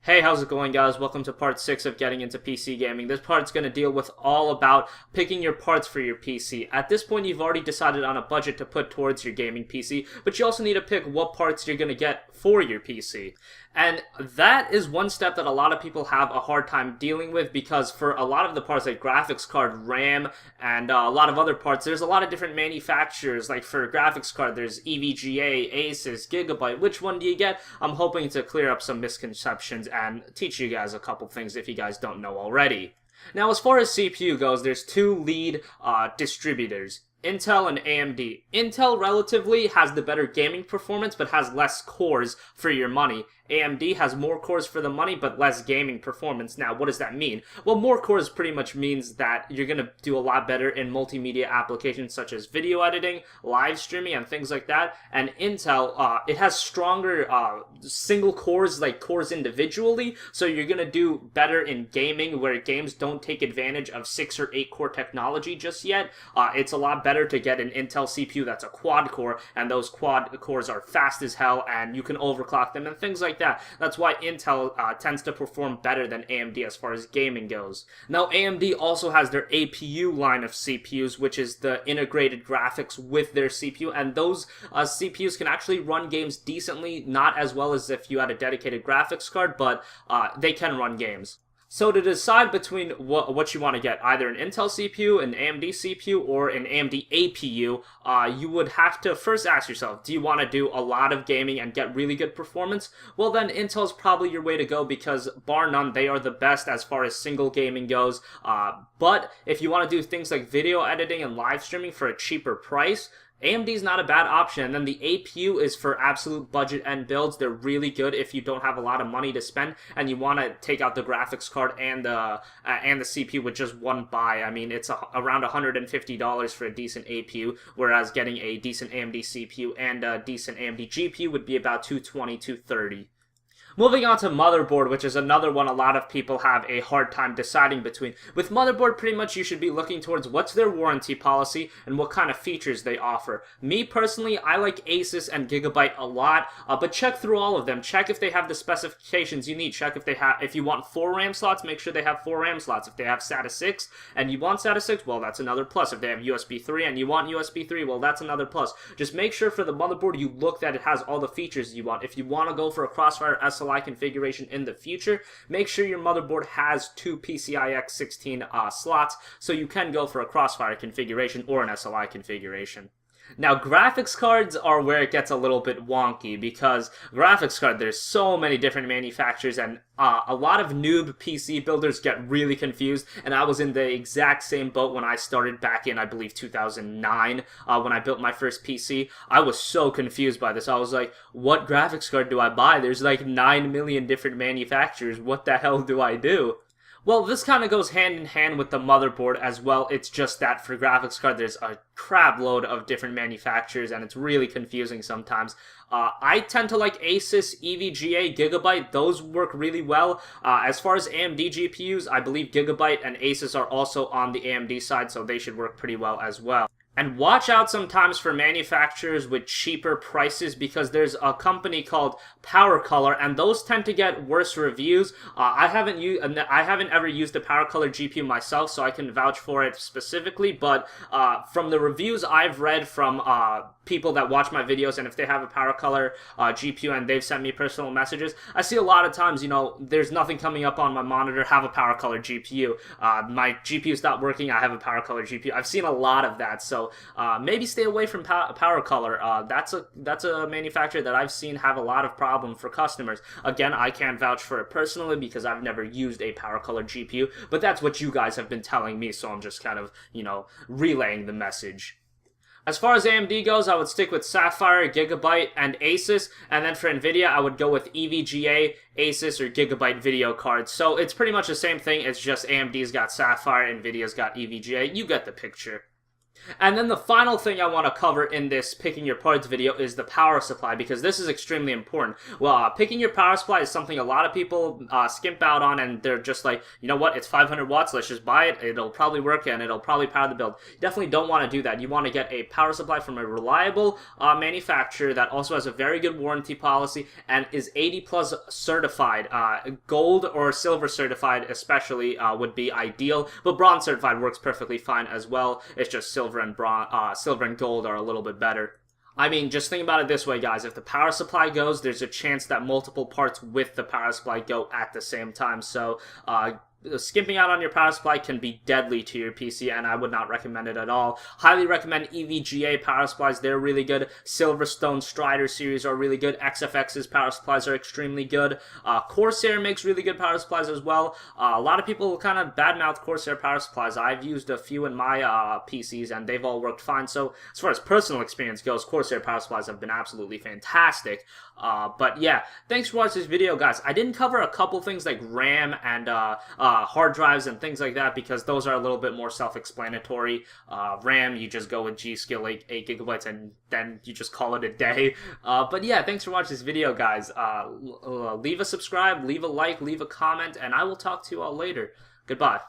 Hey, how's it going, guys? Welcome to part 6 of getting into PC gaming. This part's going to deal with all about picking your parts for your PC. At this point, you've already decided on a budget to put towards your gaming PC, but you also need to pick what parts you're going to get for your PC. And that is one step that a lot of people have a hard time dealing with, because for a lot of the parts like graphics card, RAM, and a lot of other parts, there's a lot of different manufacturers. Like for graphics card, there's EVGA, Asus, Gigabyte. Which one do you get? I'm hoping to clear up some misconceptions and teach you guys a couple things if you guys don't know already. Now, as far as CPU goes, there's two lead distributors. Intel and AMD. Intel relatively has the better gaming performance but has less cores for your money. AMD has more cores for the money but less gaming performance. Now, what does that mean? Well, more cores pretty much means that you're going to do a lot better in multimedia applications such as video editing, live streaming, and things like that. And Intel, it has stronger single cores, like cores individually, so you're going to do better in gaming where games don't take advantage of 6 or 8 core technology just yet. It's a lot better to get an Intel CPU that's a quad core, and those quad cores are fast as hell and you can overclock them and things like that. That's why Intel tends to perform better than AMD as far as gaming goes. Now, AMD also has their APU line of CPUs, which is the integrated graphics with their CPU, and those CPUs can actually run games decently, not as well as if you had a dedicated graphics card, but they can run games. So to decide between what you want to get, either an Intel CPU, an AMD CPU, or an AMD APU, you would have to first ask yourself, do you want to do a lot of gaming and get really good performance? Well, then Intel's probably your way to go, because bar none, they are the best as far as single gaming goes. But if you want to do things like video editing and live streaming for a cheaper price, AMD's not a bad option. And then the APU is for absolute budget end builds. They're really good if you don't have a lot of money to spend and you want to take out the graphics card and the CPU with just one buy. I mean, it's around $150 for a decent APU, whereas getting a decent AMD CPU and a decent AMD GPU would be about $220, $230. Moving on to motherboard, which is another one a lot of people have a hard time deciding between. With motherboard, pretty much you should be looking towards what's their warranty policy and what kind of features they offer. Me personally, I like Asus and Gigabyte a lot, but check through all of them. Check if they have the specifications you need. Check if you want 4 RAM slots, make sure they have 4 RAM slots. If they have SATA 6 and you want SATA 6, well, that's another plus. If they have USB 3 and you want USB 3, well, that's another plus. Just make sure for the motherboard you look that it has all the features you want. If you want to go for a Crossfire SLI configuration in the future, make sure your motherboard has 2 PCI X 16 slots, so you can go for a Crossfire configuration or an SLI configuration. Now, graphics cards are where it gets a little bit wonky, because graphics card, there's so many different manufacturers, and a lot of noob PC builders get really confused, and I was in the exact same boat when I started back in, I believe, 2009, when I built my first PC. I was so confused by this. I was like, what graphics card do I buy? There's like 9 million different manufacturers. What the hell do I do? Well, this kind of goes hand in hand with the motherboard as well. It's just that for graphics card, there's a crap load of different manufacturers, and it's really confusing sometimes. I tend to like Asus, EVGA, Gigabyte. Those work really well. As far as AMD GPUs, I believe Gigabyte and Asus are also on the AMD side, so they should work pretty well as well. And watch out sometimes for manufacturers with cheaper prices, because there's a company called PowerColor, and those tend to get worse reviews. I haven't ever used a PowerColor GPU myself, so I can vouch for it specifically. But from the reviews I've read from people that watch my videos, and if they have a PowerColor GPU and they've sent me personal messages, I see a lot of times, there's nothing coming up on my monitor. Have a PowerColor GPU. My GPU's not working. I have a PowerColor GPU. I've seen a lot of that. So maybe stay away from PowerColor. That's a manufacturer that I've seen have a lot of problem for customers. Again, I can't vouch for it personally because I've never used a PowerColor GPU, but that's what you guys have been telling me, so I'm just kind of, relaying the message. As far as AMD goes, I would stick with Sapphire, Gigabyte, and Asus, and then for NVIDIA, I would go with EVGA, Asus, or Gigabyte video cards. So it's pretty much the same thing, it's just AMD's got Sapphire, NVIDIA's got EVGA. You get the picture. And then the final thing I want to cover in this picking your parts video is the power supply, because this is extremely important. Well, picking your power supply is something a lot of people skimp out on, and they're just like, you know what, it's 500 watts, let's just buy it, it'll probably work, and it'll probably power the build. You definitely don't want to do that. You want to get a power supply from a reliable manufacturer that also has a very good warranty policy and is 80 plus certified. Gold or silver certified especially would be ideal, but bronze certified works perfectly fine as well. It's just silver and gold are a little bit better. I mean, just think about it this way, guys. If the power supply goes, there's a chance that multiple parts with the power supply go at the same time. So, skimping out on your power supply can be deadly to your PC, and I would not recommend it at all. Highly recommend EVGA power supplies. They're really good. Silverstone Strider series are really good. XFX's power supplies are extremely good. Corsair makes really good power supplies as well. A lot of people kind of badmouth Corsair power supplies. I've used a few in my PCs, and they've all worked fine. So as far as personal experience goes, Corsair power supplies have been absolutely fantastic. But yeah, thanks for watching this video, guys. I didn't cover a couple things like RAM and hard drives and things like that, because those are a little bit more self-explanatory. RAM, you just go with G.Skill 8 gigabytes and then you just call it a day. But yeah, thanks for watching this video, guys. Leave a subscribe, leave a like, leave a comment, and I will talk to you all later. Goodbye.